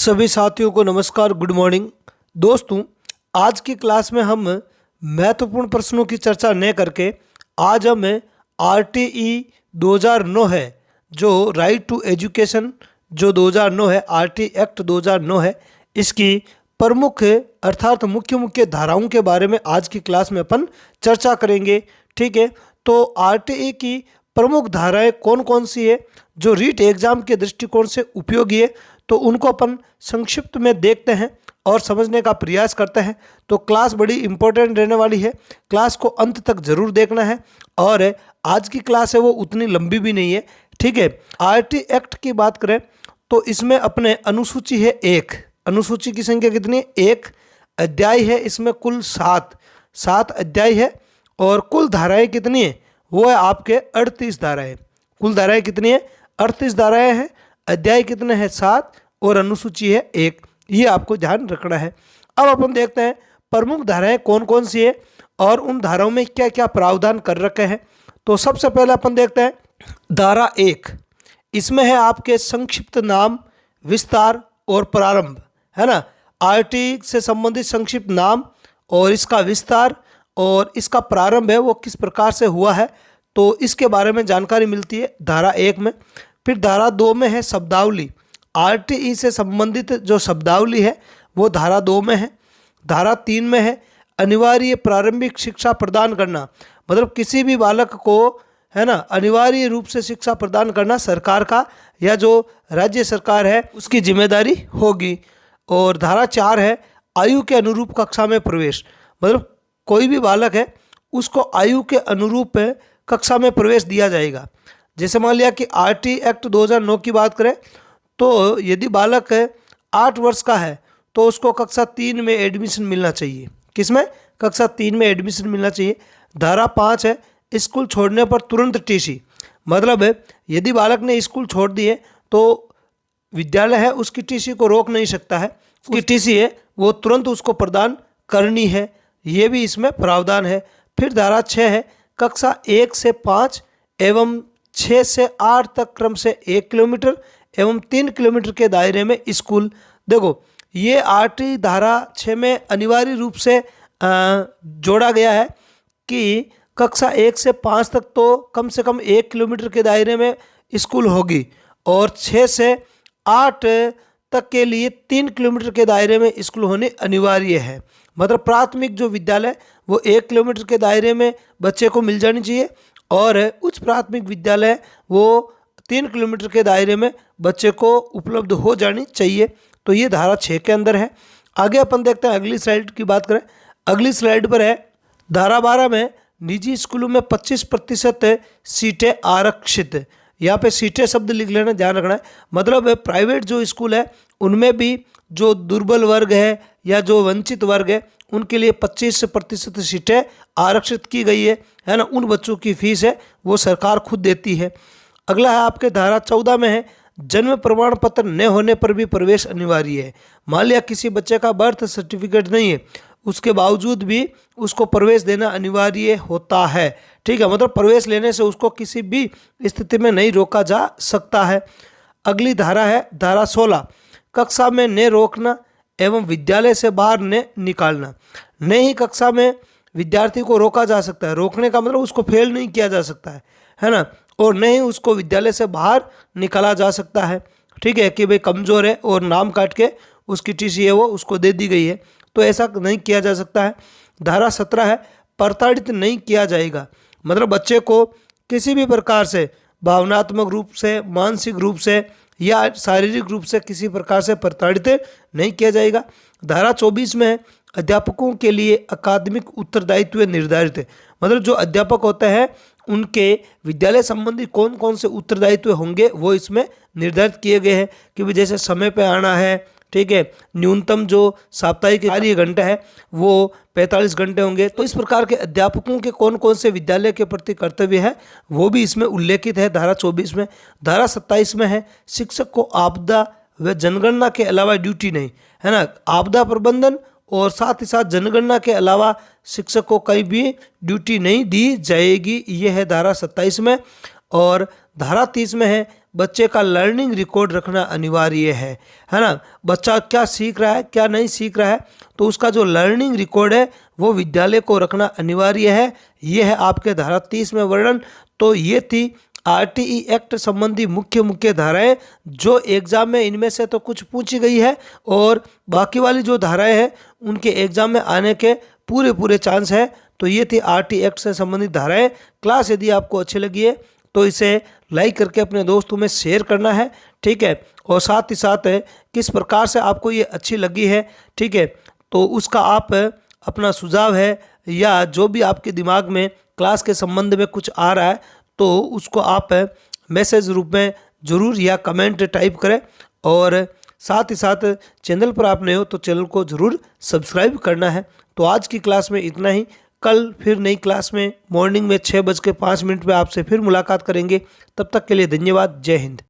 सभी साथियों को नमस्कार, गुड मॉर्निंग। दोस्तों, आज की क्लास में हम महत्वपूर्ण प्रश्नों की चर्चा न करके आज हम RTE 2009 है, जो राइट टू एजुकेशन जो 2009 है, RT एक्ट 2009 है, इसकी प्रमुख अर्थात मुख्य धाराओं के बारे में आज की क्लास में अपन चर्चा करेंगे। ठीक है, तो RTE की प्रमुख धाराएं कौन कौन सी है जो रीट एग्जाम के दृष्टिकोण से उपयोगी है, तो उनको अपन संक्षिप्त में देखते हैं और समझने का प्रयास करते हैं। तो क्लास बड़ी इंपॉर्टेंट रहने वाली है, क्लास को अंत तक जरूर देखना है। और आज की क्लास है वो उतनी लंबी भी नहीं है। ठीक है, RT एक्ट की बात करें तो इसमें अपने अनुसूची है 1। अनुसूची की संख्या कितनी है? 1। अध्याय है इसमें कुल 7 अध्याय है। और कुल धाराएं कितनी है? वो है आपके 38 धाराएं। कुल धाराएं कितनी है? 38 धाराएं हैं। अध्याय कितने हैं? 7 और अनुसूची है 1। ये आपको ध्यान रखना है। अब अपन देखते हैं प्रमुख धाराएं कौन कौन सी है और उन धाराओं में क्या क्या प्रावधान कर रखे हैं। तो सबसे पहले अपन देखते हैं धारा 1। इसमें है आपके संक्षिप्त नाम, विस्तार और प्रारंभ, है ना। RT से संबंधित संक्षिप्त नाम और इसका विस्तार और इसका प्रारंभ है वो किस प्रकार से हुआ है, तो इसके बारे में जानकारी मिलती है धारा 1 में। फिर धारा 2 में है शब्दावली। RTE से संबंधित जो शब्दावली है वो धारा 2 में है। धारा 3 में है अनिवार्य प्रारंभिक शिक्षा प्रदान करना, मतलब किसी भी बालक को, है ना, अनिवार्य रूप से शिक्षा प्रदान करना सरकार का या जो राज्य सरकार है उसकी जिम्मेदारी होगी। और धारा 4 है आयु के अनुरूप कक्षा में प्रवेश, मतलब कोई भी बालक है उसको आयु के अनुरूप कक्षा में प्रवेश दिया जाएगा। जैसे मान लिया कि RT एक्ट 2009 की बात करें तो यदि बालक 8 वर्ष का है तो उसको कक्षा 3 में एडमिशन मिलना चाहिए। किसमें? कक्षा 3 में एडमिशन मिलना चाहिए। धारा 5 है स्कूल छोड़ने पर तुरंत TC, मतलब है यदि बालक ने स्कूल छोड़ दिए तो विद्यालय है उसकी TC को रोक नहीं सकता है, उसकी TC है वो तुरंत उसको प्रदान करनी है। ये भी इसमें प्रावधान है। फिर धारा 6 है कक्षा 1 से 5 एवं 6 से 8 तक क्रम से 1 किलोमीटर एवं 3 किलोमीटर के दायरे में स्कूल। देखो, ये RT धारा 6 में अनिवार्य रूप से जोड़ा गया है कि कक्षा 1 से 5 तक तो कम से कम 1 किलोमीटर के दायरे में स्कूल होगी और 6 से 8 तक के लिए 3 किलोमीटर के दायरे में स्कूल होने अनिवार्य है। मतलब प्राथमिक जो विद्यालय वो 1 किलोमीटर के दायरे में बच्चे को मिल जानी चाहिए और उच्च प्राथमिक विद्यालय वो 3 किलोमीटर के दायरे में बच्चे को उपलब्ध हो जानी चाहिए। तो ये धारा 6 के अंदर है। आगे अपन देखते हैं, अगली स्लाइड की बात करें। अगली स्लाइड पर है धारा 12 में निजी स्कूलों में 25% सीटें आरक्षित। यहाँ पे सीटें शब्द लिख लेना, ध्यान रखना है। मतलब प्राइवेट जो स्कूल है उनमें भी जो दुर्बल वर्ग है या जो वंचित वर्ग है उनके लिए 25% सीटें आरक्षित की गई है ना। उन बच्चों की फीस है वो सरकार खुद देती है। अगला है आपके धारा 14 में है जन्म प्रमाण पत्र न होने पर भी प्रवेश अनिवार्य है। मान लिया किसी बच्चे का बर्थ सर्टिफिकेट नहीं है, उसके बावजूद भी उसको प्रवेश देना अनिवार्य होता है। ठीक है, मतलब प्रवेश लेने से उसको किसी भी स्थिति में नहीं रोका जा सकता है। अगली धारा है धारा 16, कक्षा में न रोकना एवं विद्यालय से बाहर न निकालना। न ही कक्षा में विद्यार्थी को रोका जा सकता है, रोकने का मतलब उसको फेल नहीं किया जा सकता है ना, और न ही उसको विद्यालय से बाहर निकाला जा सकता है। ठीक है, कि भाई कमज़ोर है और नाम काट के उसकी TC है वो उसको दे दी गई है, तो ऐसा नहीं किया जा सकता है। धारा 17 है प्रताड़ित नहीं किया जाएगा, मतलब बच्चे को किसी भी प्रकार से भावनात्मक रूप से, मानसिक रूप से या शारीरिक रूप से किसी प्रकार से प्रताड़ित नहीं किया जाएगा। धारा 24 में है अध्यापकों के लिए अकादमिक उत्तरदायित्व निर्धारित है, मतलब जो अध्यापक होते हैं उनके विद्यालय संबंधी कौन कौन से उत्तरदायित्व होंगे वो इसमें निर्धारित किए गए हैं कि भी जैसे समय पे आना है। ठीक है, न्यूनतम जो साप्ताहिक कार्य घंटा है वो 45 घंटे होंगे। तो इस प्रकार के अध्यापकों के कौन कौन से विद्यालय के प्रति कर्तव्य है वो भी इसमें उल्लेखित है धारा 24 में। धारा 27 में है शिक्षक को आपदा व जनगणना के अलावा ड्यूटी नहीं, है ना। आपदा प्रबंधन और साथ ही साथ जनगणना के अलावा शिक्षक को कहीं भी ड्यूटी नहीं दी जाएगी, ये है धारा 27 में। और धारा 30 में है बच्चे का लर्निंग रिकॉर्ड रखना अनिवार्य है ना। बच्चा क्या सीख रहा है, क्या नहीं सीख रहा है, तो उसका जो लर्निंग रिकॉर्ड है वो विद्यालय को रखना अनिवार्य है। ये है आपके धारा 30 में वर्णन। तो ये थी आरटीई एक्ट संबंधी मुख्य धाराएं जो एग्जाम में इनमें से तो कुछ पूछी गई है और बाकी वाली जो धाराएं हैं उनके एग्जाम में आने के पूरे चांस है। तो ये थी आरटीई एक्ट से संबंधित धाराएं। क्लास यदि आपको अच्छी लगी है तो इसे लाइक करके अपने दोस्तों में शेयर करना है, ठीक है। और साथ ही साथ किस प्रकार से आपको ये अच्छी लगी है, ठीक है, तो उसका आप अपना सुझाव है या जो भी आपके दिमाग में क्लास के संबंध में कुछ आ रहा है तो उसको आप मैसेज रूप में ज़रूर या कमेंट टाइप करें। और साथ ही साथ चैनल पर आप नए हो तो चैनल को ज़रूर सब्सक्राइब करना है। तो आज की क्लास में इतना ही। कल फिर नई क्लास में मॉर्निंग में 6:05 पे आपसे फिर मुलाकात करेंगे। तब तक के लिए धन्यवाद। जय हिंद।